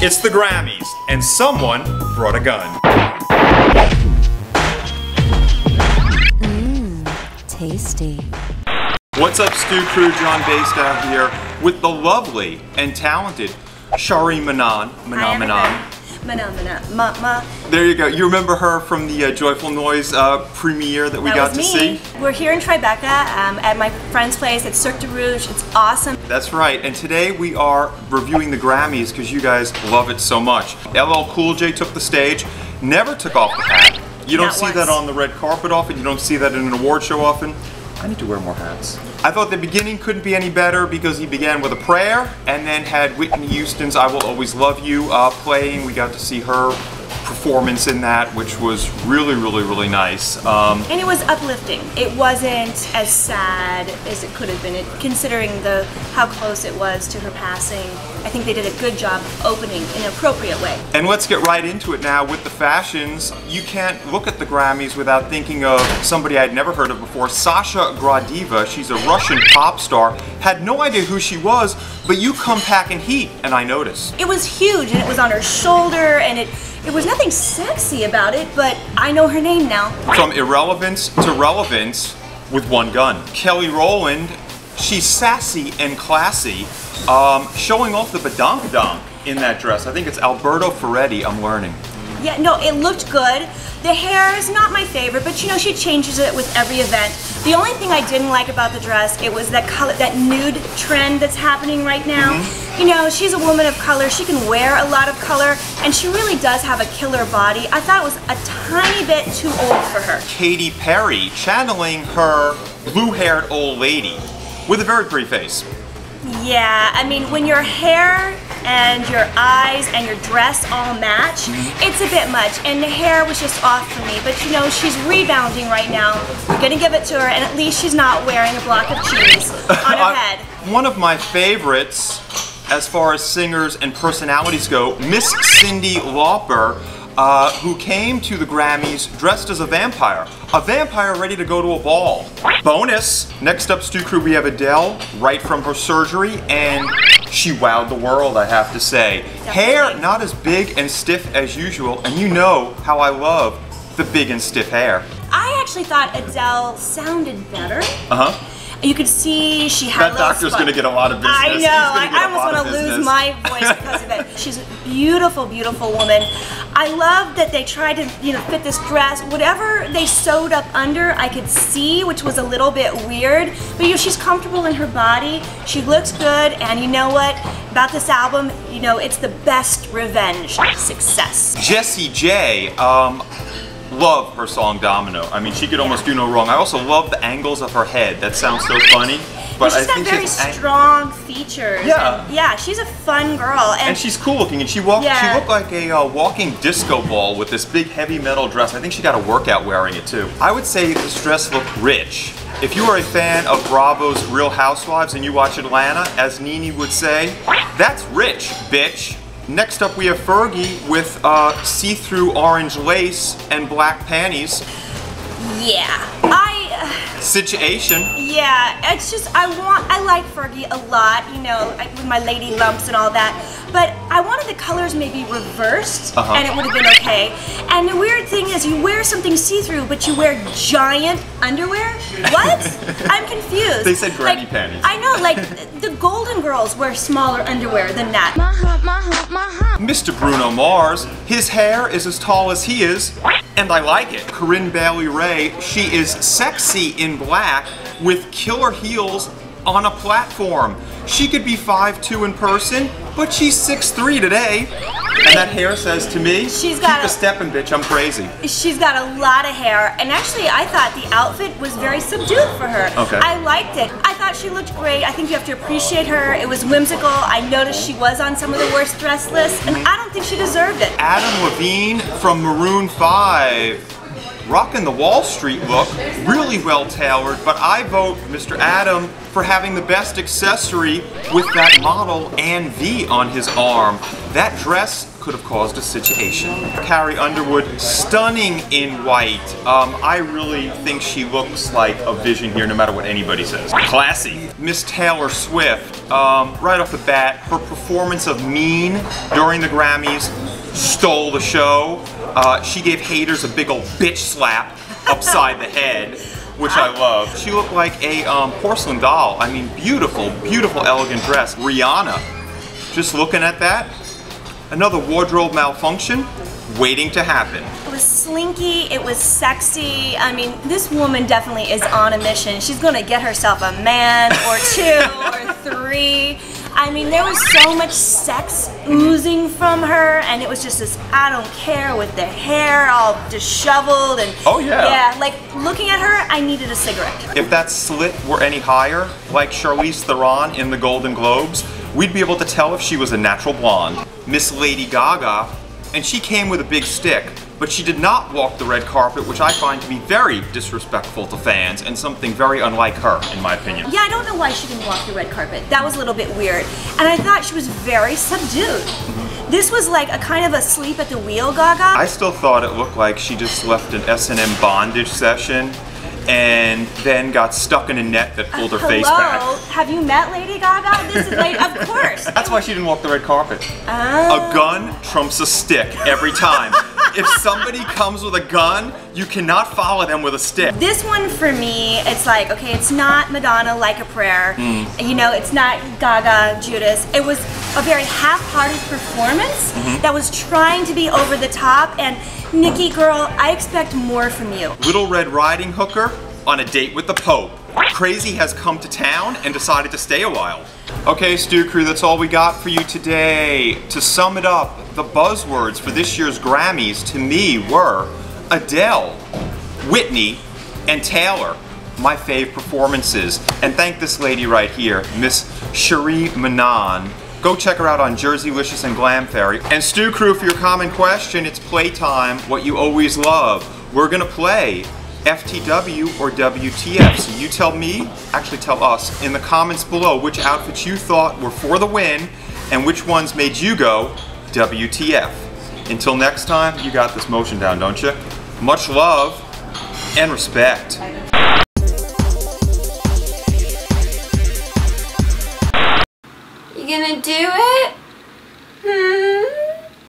It's the Grammys, and someone brought a gun. Tasty. What's up, Stu Crew? John Basedow here with the lovely and talented Sharie Manon. There you go. You remember her from the Joyful Noise premiere that we got to see? We're here in Tribeca at my friend's place at Cirque du Rouge. It's awesome. That's right. And today we are reviewing the Grammys because you guys love it so much. LL Cool J took the stage, never took off the hat. You don't see that on the red carpet often. You don't see that in an award show often. I need to wear more hats. I thought the beginning couldn't be any better because he began with a prayer and then had Whitney Houston's I Will Always Love You playing. We got to see her performance in that, which was really nice. And it was uplifting. It wasn't as sad as it could have been, considering how close it was to her passing. I think they did a good job opening in an appropriate way. And let's get right into it now with the fashions. You can't look at the Grammys without thinking of somebody I'd never heard of before, Sasha Gradiva. She's a Russian pop star. Had no idea who she was, but you come packing heat, and I noticed. It was huge, and it was on her shoulder, and it was nothing sexy about it, but I know her name now. From irrelevance to relevance with one gun. Kelly Rowland, she's sassy and classy, showing off the badonkadonk in that dress. I think it's Alberto Ferretti, I'm learning. Yeah, no, it looked good. The hair is not my favorite, but you know, she changes it with every event. The only thing I didn't like about the dress, it was that color, that nude trend that's happening right now. You know, she's a woman of color, she can wear a lot of color, and she really does have a killer body. I thought it was a tiny bit too old for her. Katy Perry channeling her blue-haired old lady with a very pretty face. Yeah, I mean, when your hair and your eyes and your dress all match, it's a bit much, and the hair was just off for me, but you know, she's rebounding right now. We're gonna give it to her, and at least she's not wearing a block of cheese on her head. One of my favorites as far as singers and personalities go, Miss Cyndi Lauper, who came to the Grammys dressed as a vampire ready to go to a ball. Bonus! Next up, Stu Crew, we have Adele, right from her surgery, and she wowed the world, I have to say. Definitely. Hair not as big and stiff as usual, and you know how I love the big and stiff hair. I actually thought Adele sounded better. You could see she had that doctor's gonna get a lot of business. I know, I almost want to lose my voice because of it. She's a beautiful, beautiful woman. I love that they tried to, you know, fit this dress. Whatever they sewed up under, I could see, which was a little bit weird. But you know, she's comfortable in her body. She looks good, and you know what? About this album, you know, it's the best revenge success. Jessy J, love her song Domino. I mean, she could almost do no wrong. I also love the angles of her head. That sounds so funny. But she's got very strong features. Yeah. And yeah, she's a fun girl. And she's cool looking, and she looked like a walking disco ball with this big heavy metal dress. I think she got a workout wearing it too. I would say this dress looked rich. If you are a fan of Bravo's Real Housewives and you watch Atlanta, as Nene would say, that's rich, bitch. Next up we have Fergie with see-through orange lace and black panties. Yeah, Situation. Yeah, it's just, I like Fergie a lot, you know, with my lady lumps and all that, but I wanted the colors maybe reversed, and it would have been okay. And the weird thing is, you wear something see-through, but you wear giant underwear? What? I'm confused. They said granny panties. I know, like, the Golden Girls wear smaller underwear than that. Mr. Bruno Mars, his hair is as tall as he is, and I like it. Corinne Bailey Rae, she is sexy in black with killer heels on a platform. She could be 5'2" in person, but she's 6'3" today. And that hair says to me, keep a steppin', bitch, I'm crazy. She's got a lot of hair, and actually I thought the outfit was very subdued for her. Okay. I liked it. I thought she looked great. I think you have to appreciate her. It was whimsical. I noticed she was on some of the worst dress lists, and I don't think she deserved it. Adam Levine from Maroon 5. Rockin' the Wall Street look, really well tailored, but I vote Mr. Adam for having the best accessory with that model and V on his arm. That dress could have caused a situation. Carrie Underwood, stunning in white. I really think she looks like a vision here, no matter what anybody says. Classy. Miss Taylor Swift, right off the bat, her performance of Mean during the Grammys stole the show. She gave haters a big old bitch slap upside the head, which I love. She looked like a porcelain doll. I mean, beautiful, beautiful, elegant dress. Rihanna, just looking at that, another wardrobe malfunction waiting to happen. It was slinky, it was sexy. I mean, this woman definitely is on a mission. She's gonna get herself a man or two or three. I mean, there was so much sex oozing from her, and it was just this I don't care with the hair all disheveled and oh yeah. Yeah, like looking at her, I needed a cigarette. If that slit were any higher, like Charlize Theron in the Golden Globes, we'd be able to tell if she was a natural blonde. Miss Lady Gaga, and she came with a big stick, but she did not walk the red carpet, which I find to be very disrespectful to fans and something very unlike her, in my opinion. Yeah, I don't know why she didn't walk the red carpet. That was a little bit weird. And I thought she was very subdued. This was like a kind of a sleep at the wheel Gaga. I still thought it looked like she just left an S&M bondage session and then got stuck in a net that pulled her face back. Have you met Lady Gaga? This is like, of course. That's why she didn't walk the red carpet. Oh. A gun trumps a stick every time. If somebody comes with a gun, you cannot follow them with a stick. This one for me, it's like, okay, it's not Madonna Like a Prayer. You know, it's not Gaga, Judas. It was a very half-hearted performance that was trying to be over the top, and Nicki, girl, I expect more from you. Little Red Riding Hooker on a date with the Pope. Crazy has come to town and decided to stay a while. Okay, Stu Crew, that's all we got for you today. To sum it up, the buzzwords for this year's Grammys to me were Adele, Whitney, and Taylor. My fave performances. And thank this lady right here, Miss Sharie Manon. Go check her out on Jerseylicious and Glam Fairy. And Stu Crew, for your common question, it's playtime, what you always love. We're gonna play FTW or WTF. So you tell me, actually tell us, in the comments below which outfits you thought were for the win and which ones made you go WTF. Until next time, you got this motion down, don't you? Much love and respect. You gonna do it?